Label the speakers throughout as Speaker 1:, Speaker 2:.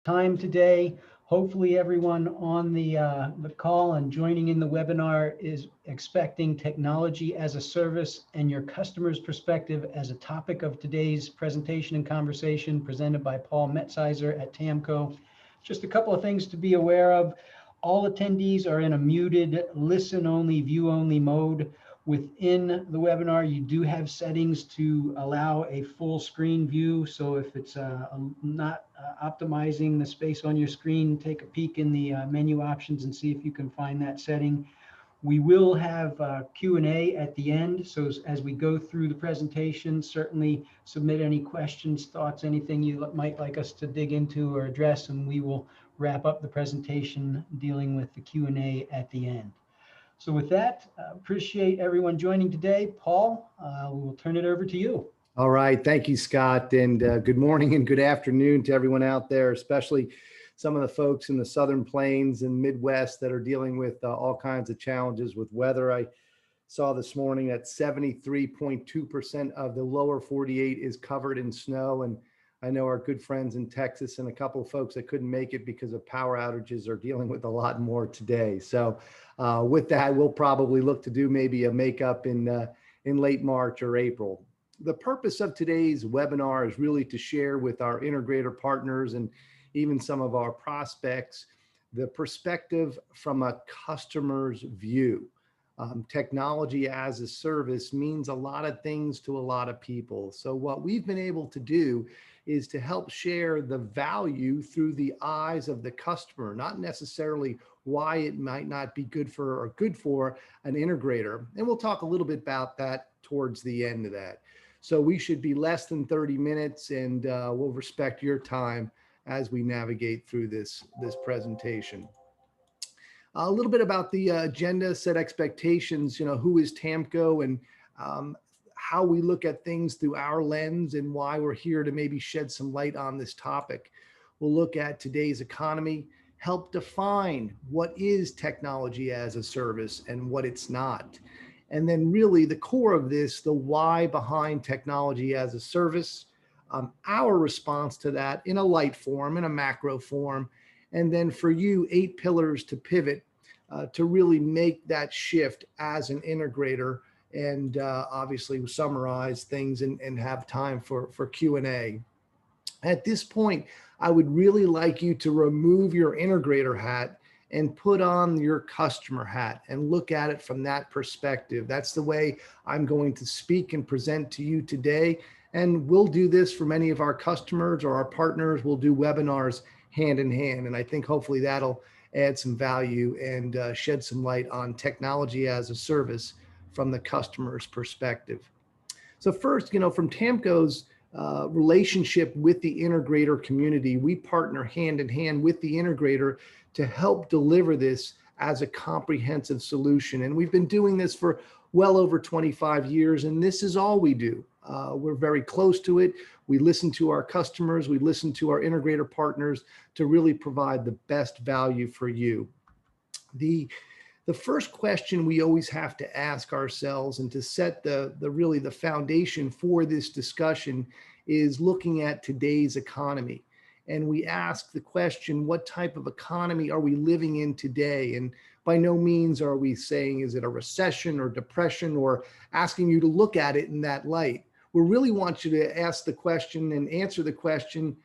Speaker 1: time today. Hopefully everyone on the call and joining in the webinar is expecting technology as a service and your customer's perspective as a topic of today's presentation and conversation presented by Paul Metzheiser at TAMCO. Just a couple of things to be aware of. All attendees are in a muted, listen-only, view-only mode. Within the webinar, you do have settings to allow a full screen view. So if it's not optimizing the space on your screen, take a peek in the menu options and see if you can find that setting. We will have Q&A at the end. So as we go through the presentation, certainly submit any questions, thoughts, anything you might like us to dig into or address, and we will wrap up the presentation dealing with the Q&A at the end. So with that, appreciate everyone joining today. Paul, we will turn it over to you.
Speaker 2: All right. Thank you, Scott. And good morning and good afternoon to everyone out there, especially some of the folks in the Southern Plains and Midwest that are dealing with all kinds of challenges with weather. I saw this morning that 73.2% of the lower 48 is covered in snow. And I know our good friends in Texas and a couple of folks that couldn't make it because of power outages are dealing with a lot more today. So with that, we'll probably look to do maybe a makeup in late March or April. The purpose of today's webinar is really to share with our integrator partners and even some of our prospects the perspective from a customer's view. Technology as a service means a lot of things to a lot of people. So what we've been able to do is to help share the value through the eyes of the customer, not necessarily why it might not be good for or good for an integrator. And we'll talk a little bit about that towards the end of that. So we should be less than 30 minutes and we'll respect your time as we navigate through this presentation. A little bit about the agenda, set expectations, who is TAMCO and how we look at things through our lens and why we're here to maybe shed some light on this topic. We'll look at today's economy, help define what is technology as a service and what it's not. And then really the core of this, the why behind technology as a service, our response to that in a light form, in a macro form, and then for you, 8 pillars to pivot to really make that shift as an integrator and obviously summarize things and have time for Q&A. At this point, I would really like you to remove your integrator hat and put on your customer hat and look at it from that perspective. That's the way I'm going to speak and present to you today. And we'll do this for many of our customers or our partners. We'll do webinars hand in hand. And I think hopefully that'll add some value and shed some light on technology as a service from the customer's perspective. So first, from TAMCO's relationship with the integrator community, we partner hand in hand with the integrator to help deliver this as a comprehensive solution. And we've been doing this for well over 25 years, and this is all we do. We're very close to it. We listen to our customers, we listen to our integrator partners to really provide the best value for you. The first question we always have to ask ourselves and to set really the foundation for this discussion is looking at today's economy. And we ask the question, what type of economy are we living in today? And by no means are we saying, is it a recession or depression, or asking you to look at it in that light. We really want you to ask the question and answer the question,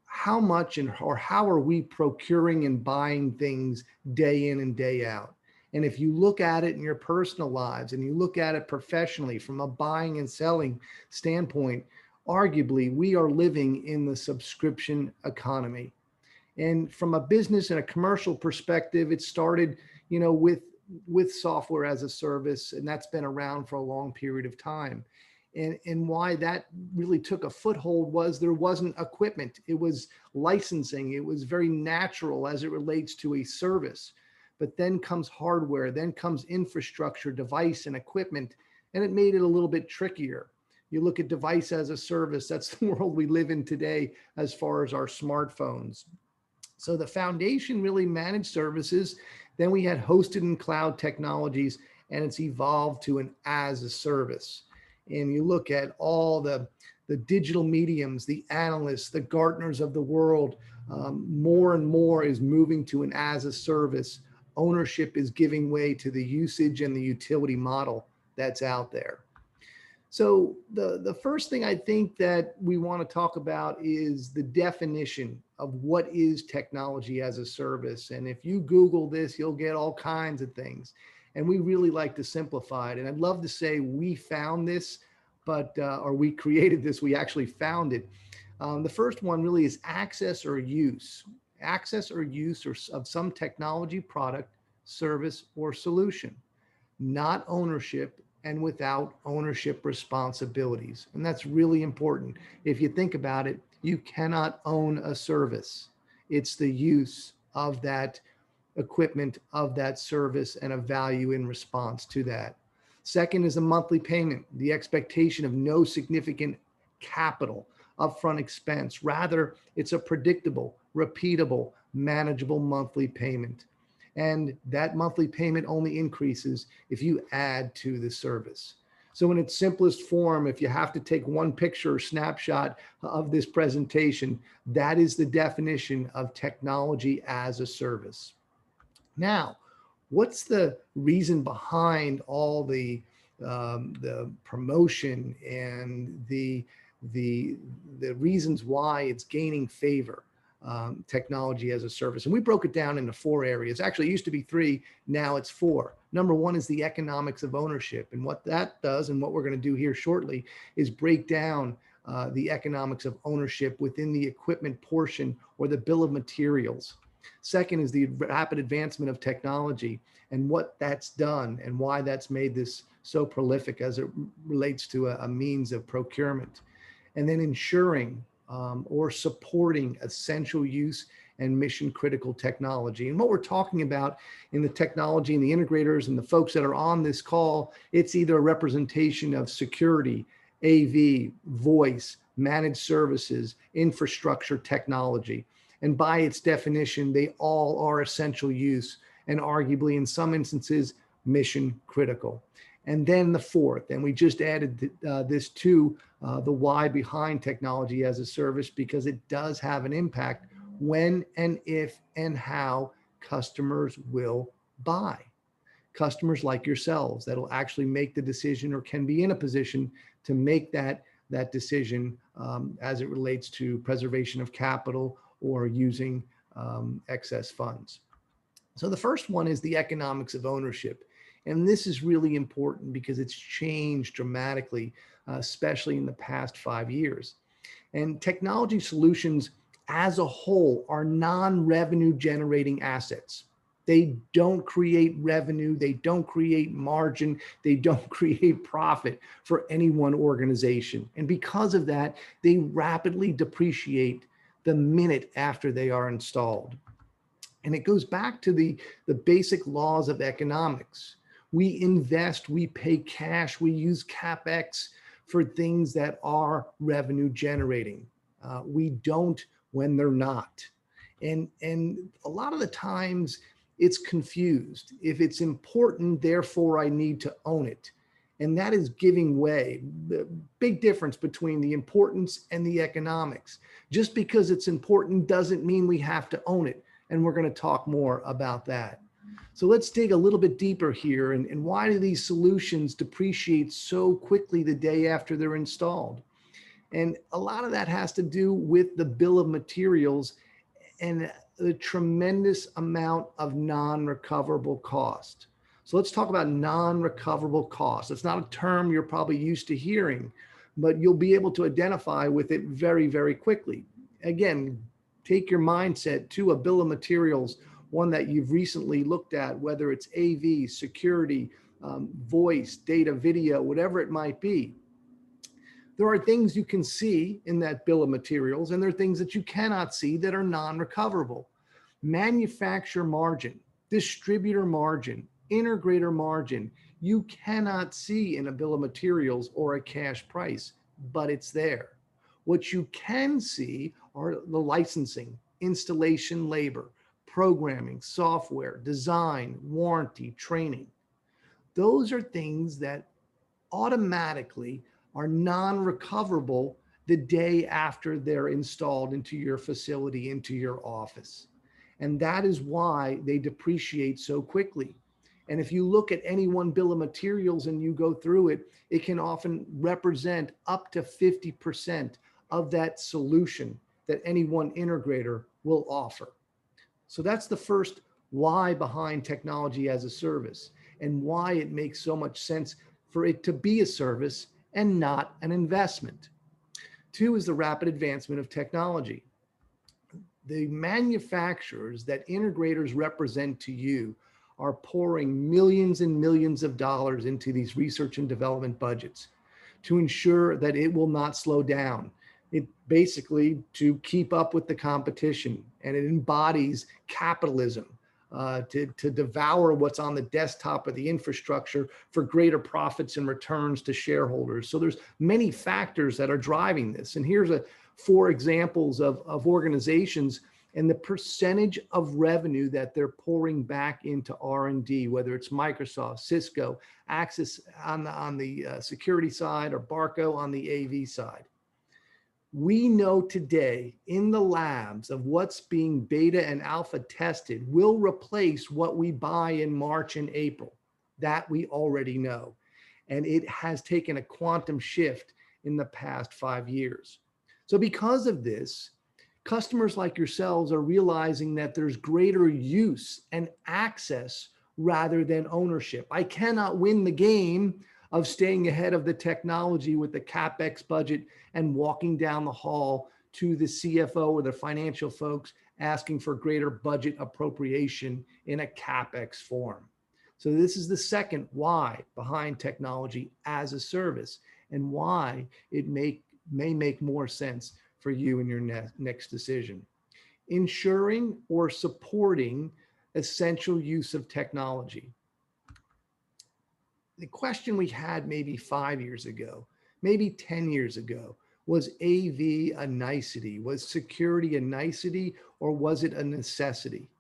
Speaker 2: how much or how are we procuring and buying things day in and day out? And if you look at it in your personal lives and you look at it professionally from a buying and selling standpoint, arguably we are living in the subscription economy. And from a business and a commercial perspective, it started, with software as a service, and that's been around for a long period of time. And why that really took a foothold was there wasn't equipment. It was licensing. It was very natural as it relates to a service. But then comes hardware, then comes infrastructure, device, and equipment, and it made it a little bit trickier. You look at device as a service, that's the world we live in today as far as our smartphones. So the foundation really managed services. Then we had hosted and cloud technologies, and it's evolved to an as a service. And you look at all the digital mediums, the analysts, the Gartners of the world, More and more is moving to an as a service. Ownership is giving way to the usage and the utility model that's out there. So the first thing I think that we want to talk about is the definition of what is technology as a service. And if you Google this, you'll get all kinds of things. And we really like to simplify it. And I'd love to say we found this, but or we created this, we actually found it. The first one really is access or use. Access or use of some technology, product, service, or solution, not ownership and without ownership responsibilities. And that's really important. If you think about it, you cannot own a service. It's the use of that equipment, of that service, and a value in response to that. Second is a monthly payment, the expectation of no significant capital, upfront expense. Rather, it's a predictable, repeatable, manageable monthly payment. And that monthly payment only increases if you add to the service. So in its simplest form, if you have to take one picture or snapshot of this presentation, that is the definition of technology as a service. Now, what's the reason behind all the promotion and the reasons why it's gaining favor? Technology as a service. And we broke it down into 4 areas. Actually, it used to be 3, now it's 4. Number 1 is the economics of ownership. And what that does, and what we're going to do here shortly, is break down the economics of ownership within the equipment portion or the bill of materials. Second is the rapid advancement of technology and what that's done and why that's made this so prolific as it relates to a means of procurement. And then ensuring or supporting essential use and mission critical technology. And what we're talking about in the technology and the integrators and the folks that are on this call, it's either a representation of security, AV, voice, managed services, infrastructure technology. And by its definition, they all are essential use and arguably in some instances, mission critical. And then the fourth, and we just added this to the why behind technology as a service, because it does have an impact when and if and how customers will buy. Customers like yourselves that will actually make the decision or can be in a position to make that decision as it relates to preservation of capital or using excess funds. So the first one is the economics of ownership. And this is really important because it's changed dramatically, especially in the past 5 years. And technology solutions as a whole are non-revenue generating assets. They don't create revenue, they don't create margin, they don't create profit for any one organization. And because of that, they rapidly depreciate the minute after they are installed. And it goes back to the basic laws of economics. We invest, we pay cash, we use CapEx for things that are revenue generating. We don't when they're not. And a lot of the times it's confused. If it's important, therefore I need to own it. And that is giving way. The big difference between the importance and the economics. Just because it's important doesn't mean we have to own it. And we're going to talk more about that. So let's dig a little bit deeper here. And why do these solutions depreciate so quickly the day after they're installed? And a lot of that has to do with the bill of materials and the tremendous amount of non-recoverable cost. So let's talk about non-recoverable costs. It's not a term you're probably used to hearing, but you'll be able to identify with it very, very quickly. Again, take your mindset to a bill of materials, one that you've recently looked at, whether it's AV, security, voice, data, video, whatever it might be. There are things you can see in that bill of materials, and there are things that you cannot see that are non-recoverable. Manufacturer margin, distributor margin, integrator margin, you cannot see in a bill of materials or a cash price, but it's there. What you can see are the licensing, installation labor, programming, software, design, warranty, training. Those are things that automatically are non-recoverable the day after they're installed into your facility, into your office. And that is why they depreciate so quickly. And if you look at any one bill of materials and you go through it, it can often represent up to 50% of that solution that any one integrator will offer. So that's the first why behind technology as a service, and why it makes so much sense for it to be a service and not an investment. Two is the rapid advancement of technology. The manufacturers that integrators represent to you are pouring millions and millions of dollars into these research and development budgets to ensure that it will not slow down. It basically to keep up with the competition, and it embodies capitalism to devour what's on the desktop of the infrastructure for greater profits and returns to shareholders. So there's many factors that are driving this. And here's four examples of organizations and the percentage of revenue that they're pouring back into R&D, whether it's Microsoft, Cisco, Axis on the security side, or Barco on the AV side. We know today in the labs of what's being beta and alpha tested will replace what we buy in March and April. That we already know. And it has taken a quantum shift in the past 5 years. So because of this, customers like yourselves are realizing that there's greater use and access rather than ownership. I cannot win the game of staying ahead of the technology with the CapEx budget and walking down the hall to the CFO or the financial folks asking for greater budget appropriation in a CapEx form. So this is the second why behind technology as a service, and why it may make more sense for you in your next decision. Ensuring or supporting essential use of technology. The question we had maybe 5 years ago, maybe 10 years ago, was AV a nicety? Was security a nicety, or was it a necessity?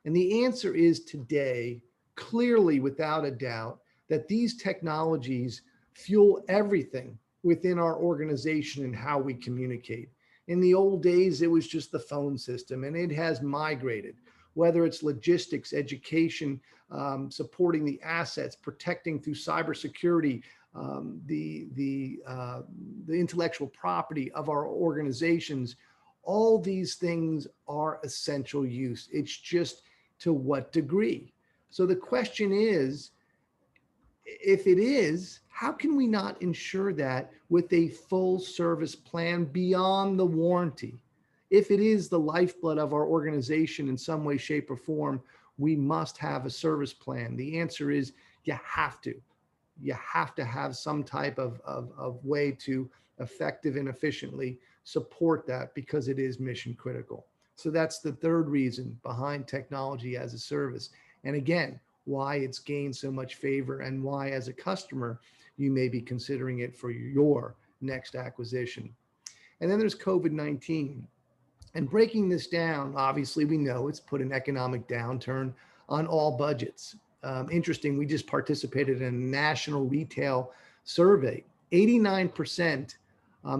Speaker 2: And the answer is today, clearly without a doubt, that these technologies fuel everything within our organization and how we communicate. In the old days, it was just the phone system, and it has migrated, whether it's logistics, education, supporting the assets, protecting through cybersecurity, the intellectual property of our organizations. All these things are essential use. It's just to what degree. So the question is, if it is, how can we not ensure that with a full service plan beyond the warranty? If it is the lifeblood of our organization in some way, shape, or form, we must have a service plan. The answer is you have to. You have to have some type of way to effective and efficiently support that, because it is mission critical. So that's the third reason behind technology as a service. And again, why it's gained so much favor, and why as a customer, you may be considering it for your next acquisition. And then there's COVID-19. And breaking this down, obviously we know it's put an economic downturn on all budgets. Interesting, we just participated in a national retail survey. 89%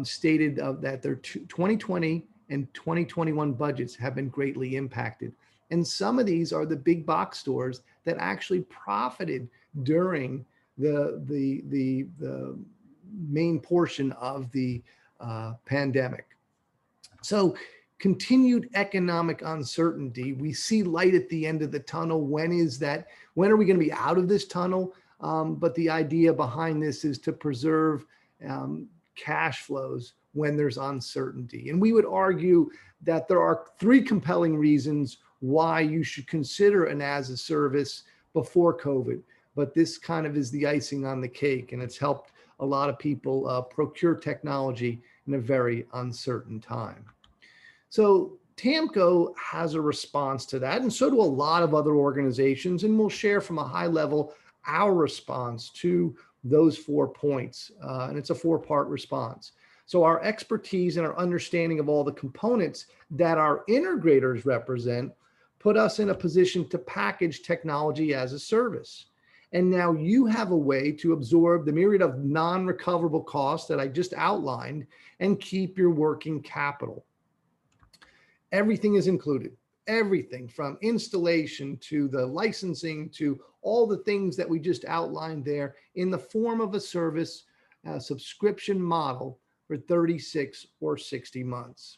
Speaker 2: stated that their 2020 and 2021 budgets have been greatly impacted. And some of these are the big box stores that actually profited during the main portion of the pandemic. So continued economic uncertainty. We see light at the end of the tunnel. When are we going to be out of this tunnel? But the idea behind this is to preserve cash flows when there's uncertainty. And we would argue that there are three compelling reasons why you should consider an as a service before COVID. But this kind of is the icing on the cake, and it's helped a lot of people procure technology in a very uncertain time. So TAMCO has a response to that, and so do a lot of other organizations, and we'll share from a high level our response to those 4 points, and it's a 4-part response. So our expertise and our understanding of all the components that our integrators represent put us in a position to package technology as a service. And now you have a way to absorb the myriad of non-recoverable costs that I just outlined and keep your working capital. Everything is included. Everything from installation to the licensing to all the things that we just outlined there in the form of a service subscription model for 36 or 60 months.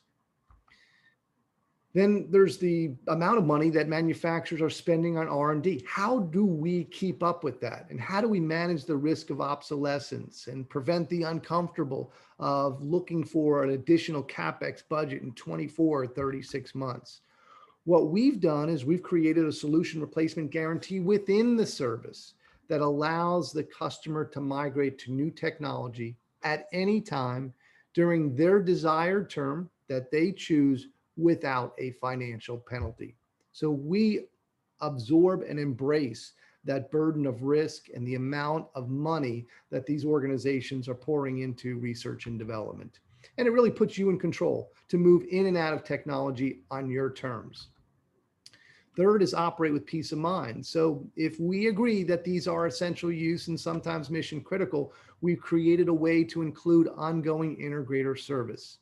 Speaker 2: Then there's the amount of money that manufacturers are spending on R&D. How do we keep up with that? And how do we manage the risk of obsolescence and prevent the uncomfortable of looking for an additional CapEx budget in 24 or 36 months? What we've done is we've created a solution replacement guarantee within the service that allows the customer to migrate to new technology at any time during their desired term that they choose without a financial penalty. So we absorb and embrace that burden of risk and the amount of money that these organizations are pouring into research and development. And it really puts you in control to move in and out of technology on your terms. Third is operate with peace of mind. So if we agree that these are essential use and sometimes mission critical, we've created a way to include ongoing integrator service.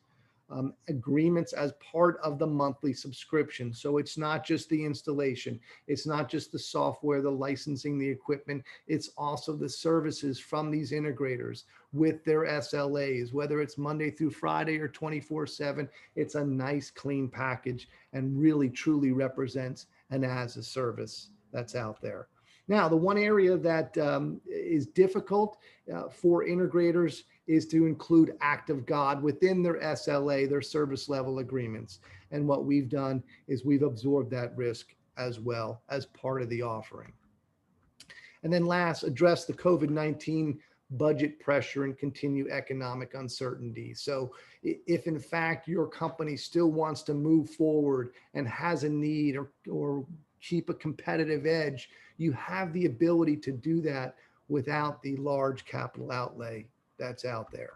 Speaker 2: Agreements as part of the monthly subscription. So it's not just the installation, it's not just the software, the licensing, the equipment, it's also the services from these integrators with their SLAs, whether it's Monday through Friday or 24/7, it's a nice clean package and really truly represents an as a service that's out there. Now, the one area that is difficult for integrators is to include act of God within their SLA, their service level agreements. And what we've done is we've absorbed that risk as well as part of the offering. And then last, address the COVID-19 budget pressure and continue economic uncertainty. So if in fact your company still wants to move forward and has a need or keep a competitive edge, you have the ability to do that without the large capital outlay that's out there.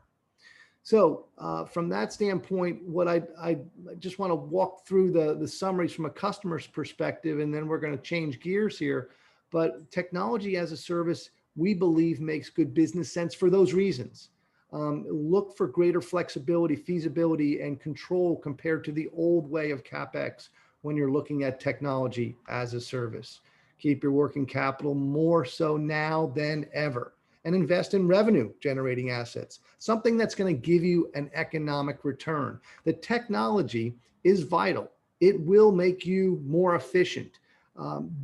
Speaker 2: So from that standpoint, what I just want to walk through the summaries from a customer's perspective, and then we're going to change gears here. But technology as a service, we believe makes good business sense for those reasons. Look for greater flexibility, feasibility, and control compared to the old way of CapEx when you're looking at technology as a service. Keep your working capital more so now than ever, and invest in revenue generating assets, something that's going to give you an economic return. The technology is vital. It will make you more efficient,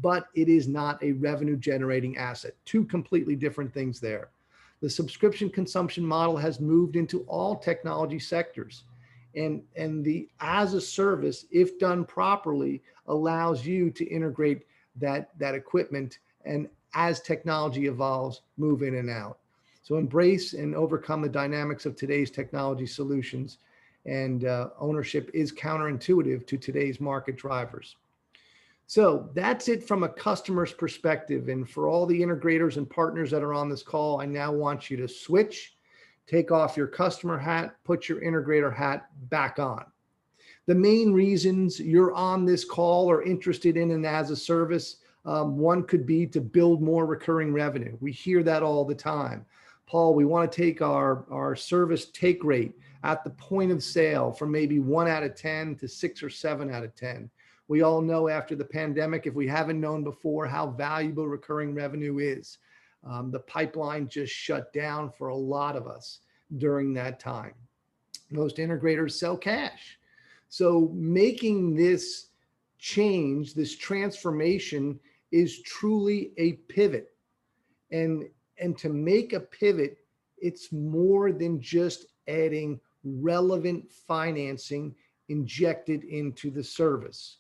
Speaker 2: but it is not a revenue generating asset. Two completely different things there. The subscription consumption model has moved into all technology sectors. And the as a service, if done properly, allows you to integrate that equipment and as technology evolves, move in and out. So embrace and overcome the dynamics of today's technology solutions, and ownership is counterintuitive to today's market drivers. So that's it from a customer's perspective. And for all the integrators and partners that are on this call, I now want you to switch, take off your customer hat, put your integrator hat back on. The main reasons you're on this call or interested in an as a service, one could be to build more recurring revenue. We hear that all the time. Paul, we want to take our service take rate at the point of sale from maybe 1 out of 10 to 6 or 7 out of 10. We all know after the pandemic, if we haven't known before, how valuable recurring revenue is. The pipeline just shut down for a lot of us during that time. Most integrators sell cash. So making this change, this transformation, is truly a pivot. And to make a pivot, it's more than just adding relevant financing injected into the service.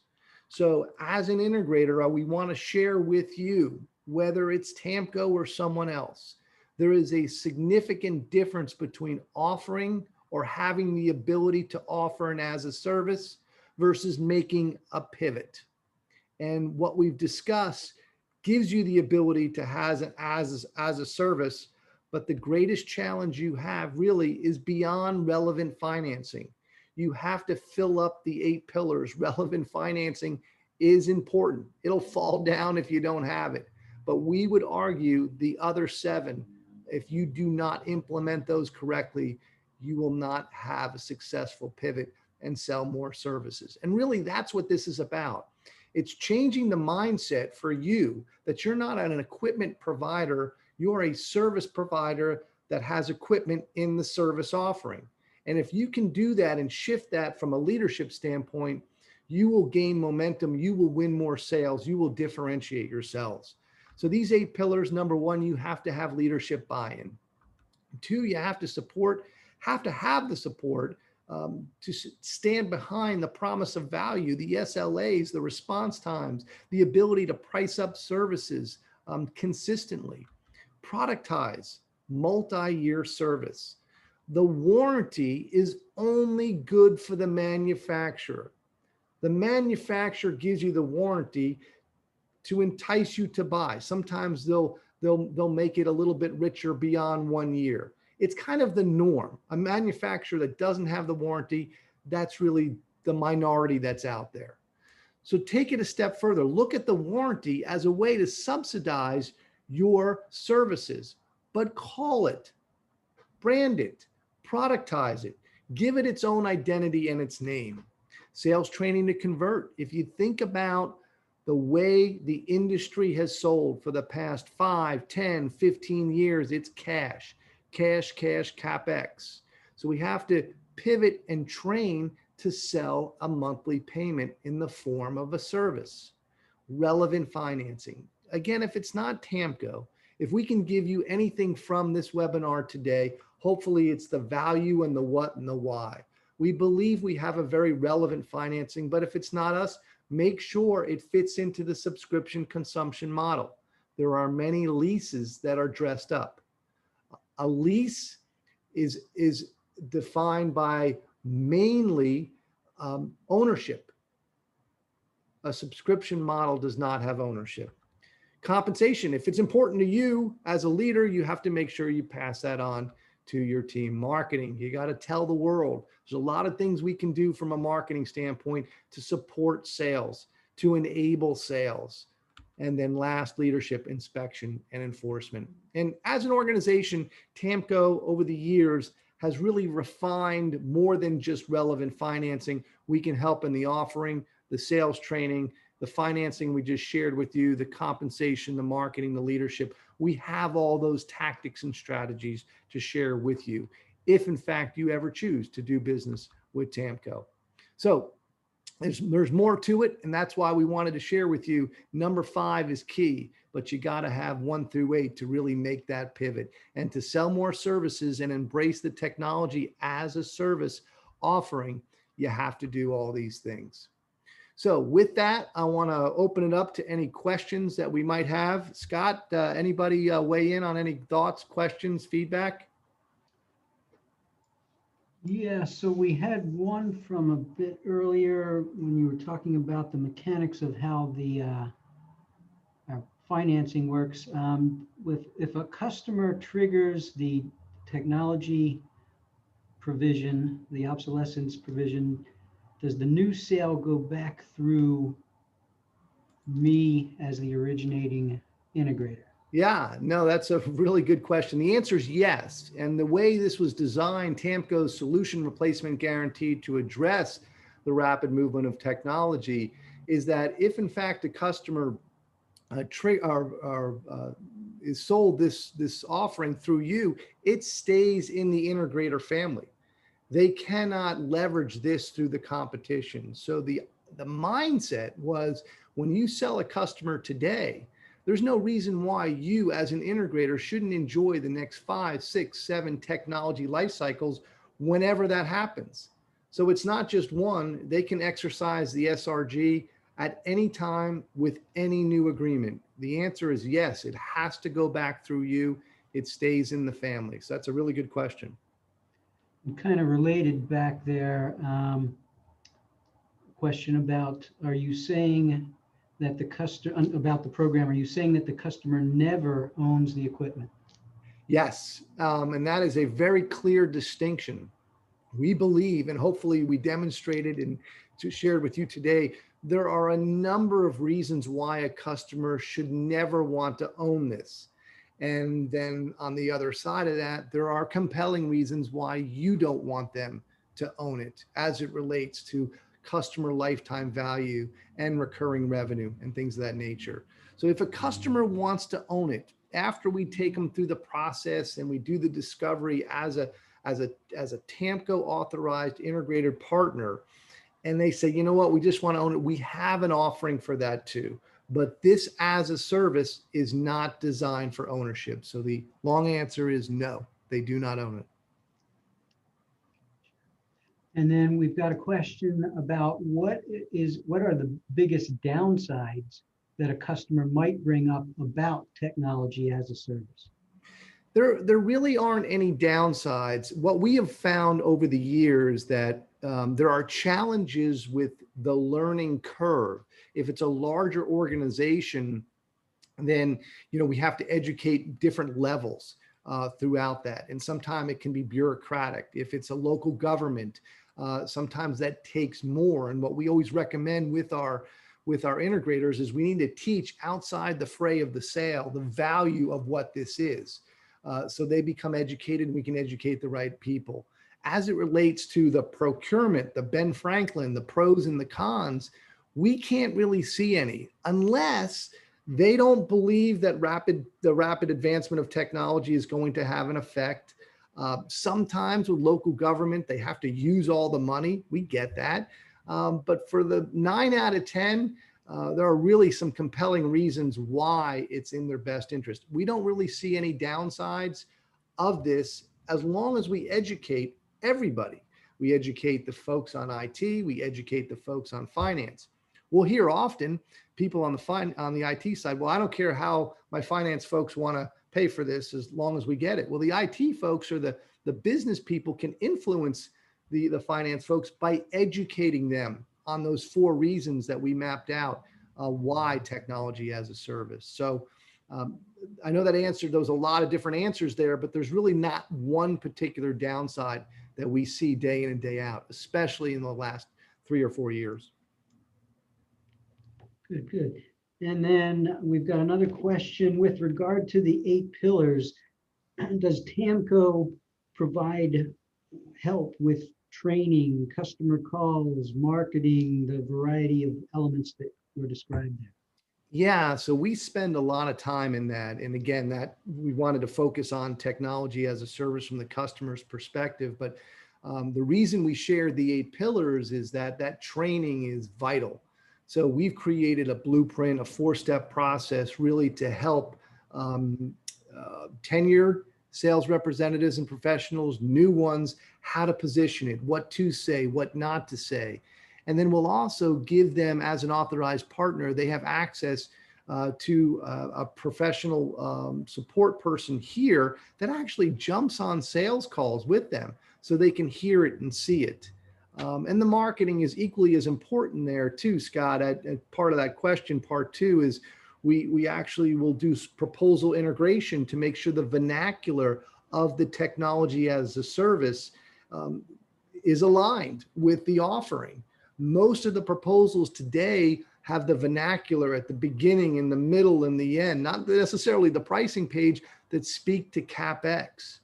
Speaker 2: So as an integrator, we want to share with you, whether it's TAMCO or someone else, there is a significant difference between offering or having the ability to offer an as a service versus making a pivot. And what we've discussed gives you the ability to have an as a service, but the greatest challenge you have really is beyond relevant financing. You have to fill up the 8 pillars. Relevant financing is important. It'll fall down if you don't have it, But we would argue the other 7, if you do not implement those correctly, you will not have a successful pivot and sell more services. And really, that's what this is about. It's changing the mindset for you that you're not an equipment provider, you're a service provider that has equipment in the service offering. And if you can do that and shift that from a leadership standpoint, you will gain momentum, you will win more sales, you will differentiate yourselves. So these 8 pillars, number 1, you have to have leadership buy-in. 2, you have to have the support to stand behind the promise of value, the SLAs, the response times, the ability to price up services consistently, productize multi-year service. The warranty is only good for the manufacturer. The manufacturer gives you the warranty to entice you to buy. Sometimes they'll make it a little bit richer beyond 1 year. It's kind of the norm. A manufacturer that doesn't have the warranty, that's really the minority that's out there. So take it a step further. Look at the warranty as a way to subsidize your services, but call it, brand it, productize it, give it its own identity and its name. Sales training to convert. If you think about the way the industry has sold for the past 5, 10, 15 years, it's cash, CapEx. So we have to pivot and train to sell a monthly payment in the form of a service. Relevant financing. Again, if it's not TAMCO, if we can give you anything from this webinar today, hopefully it's the value and the what and the why. We believe we have a very relevant financing, but if it's not us, make sure it fits into the subscription consumption model. There are many leases that are dressed up. A lease is defined by mainly ownership. A subscription model does not have ownership. Compensation, if it's important to you as a leader, you have to make sure you pass that on to your team. Marketing, you got to tell the world. There's a lot of things we can do from a marketing standpoint to support sales, to enable sales. And then last, leadership, inspection, and enforcement. And as an organization, TAMCO over the years has really refined more than just relevant financing. We can help in the offering, the sales training, the financing we just shared with you, the compensation, the marketing, the leadership. We have all those tactics and strategies to share with you if in fact you ever choose to do business with TAMCO. So there's more to it, and that's why we wanted to share with you. Number 5 is key, but you got to have 1 through 8 to really make that pivot and to sell more services and embrace the technology as a service offering. You have to do all these things. So with that, I want to open it up to any questions that we might have. Scott, anybody weigh in on any thoughts, questions, feedback?
Speaker 1: Yeah, so we had one from a bit earlier when you were talking about the mechanics of how the our financing works. If a customer triggers the technology provision, the obsolescence provision, does the new sale go back through me as the originating integrator?
Speaker 2: Yeah, no, that's a really good question. The answer is yes. And the way this was designed, TAMCO's solution replacement guarantee to address the rapid movement of technology is that if in fact a customer is sold this offering through you, it stays in the integrator family. They cannot leverage this through the competition. So the mindset was, when you sell a customer today, there's no reason why you as an integrator shouldn't enjoy the next 5, 6, 7 technology life cycles whenever that happens. So it's not just one, they can exercise the SRG at any time with any new agreement. The answer is yes, it has to go back through you. It stays in the family. So that's a really good question.
Speaker 1: And kind of related back there, question about, are you saying that the customer, about the program, are you saying that the customer never owns the equipment?
Speaker 2: Yes, and that is a very clear distinction. We believe, and hopefully we demonstrated and shared with you today, there are a number of reasons why a customer should never want to own this. And then on the other side of that, there are compelling reasons why you don't want them to own it as it relates to customer lifetime value and recurring revenue and things of that nature. So if a customer wants to own it, after we take them through the process and we do the discovery as a TAMCO authorized integrated partner, and they say, you know what, we just want to own it, we have an offering for that too. But this as a service is not designed for ownership. So the long answer is no, they do not own it.
Speaker 1: And then we've got a question about what are the biggest downsides that a customer might bring up about technology as a service?
Speaker 2: There really aren't any downsides. What we have found over the years that there are challenges with the learning curve. If it's a larger organization, then we have to educate different levels throughout that. And sometimes it can be bureaucratic. If it's a local government, sometimes that takes more. And what we always recommend with our integrators is we need to teach outside the fray of the sale the value of what this is. So they become educated and we can educate the right people. As it relates to the procurement, the Ben Franklin, the pros and the cons, we can't really see any unless they don't believe that the rapid advancement of technology is going to have an effect. Sometimes with local government, they have to use all the money. We get that. But for the 9 out of 10, there are really some compelling reasons why it's in their best interest. We don't really see any downsides of this as long as we educate everybody. We educate the folks on IT, we educate the folks on finance. We'll hear often people on the IT side, well, I don't care how my finance folks want to pay for this as long as we get it. Well, the IT folks or the business people can influence the finance folks by educating them on those 4 reasons that we mapped out why technology as a service. So I know that there was a lot of different answers there, but there's really not one particular downside that we see day in and day out, especially in the last 3 or 4 years.
Speaker 1: Good, good. And then we've got another question with regard to the 8 pillars. Does TAMCO provide help with training, customer calls, marketing, the variety of elements that were described there?
Speaker 2: Yeah, so we spend a lot of time in that. And again, that we wanted to focus on technology as a service from the customer's perspective. But the reason we shared the 8 pillars is that training is vital. So we've created a blueprint, a 4-step process really to help tenured sales representatives and professionals, new ones, how to position it, what to say, what not to say. And then we'll also give them, as an authorized partner, they have access to a professional support person here that actually jumps on sales calls with them so they can hear it and see it. And the marketing is equally as important there too, Scott. Part of that question, part 2, is we actually will do proposal integration to make sure the vernacular of the technology as a service is aligned with the offering. Most of the proposals today have the vernacular at the beginning, in the middle, and the end, not necessarily the pricing page, that speak to CapEx.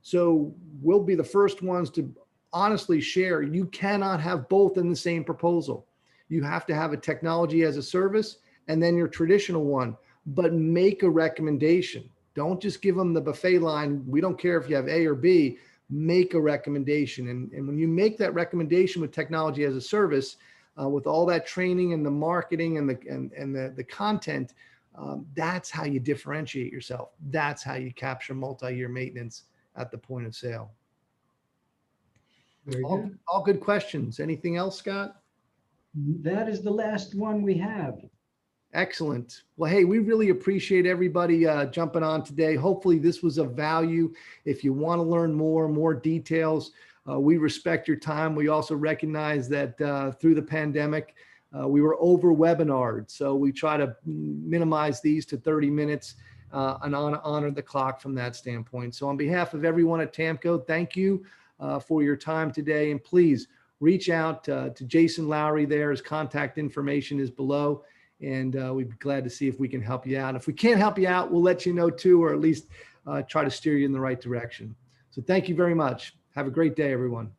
Speaker 2: So we'll be the first ones to honestly share, you cannot have both in the same proposal. You have to have a technology as a service and then your traditional one, but make a recommendation. Don't just give them the buffet line. We don't care if you have A or B. Make a recommendation. And when you make that recommendation with technology as a service, with all that training and the marketing and the content, that's how you differentiate yourself. That's how you capture multi-year maintenance at the point of sale.
Speaker 1: Very good.
Speaker 2: All good questions. Anything else, Scott?
Speaker 1: That is the last one we have.
Speaker 2: Excellent. Well, hey, we really appreciate everybody jumping on today. Hopefully this was of value. If you want to learn more details, we respect your time. We also recognize that through the pandemic, we were over webinared. So we try to minimize these to 30 minutes and honor the clock from that standpoint. So on behalf of everyone at TAMCO, thank you for your time today. And please reach out to Jason Lowry there. His contact information is below, and we'd be glad to see if we can help you out. If we can't help you out, we'll let you know too, or at least try to steer you in the right direction. So thank you very much. Have a great day, everyone.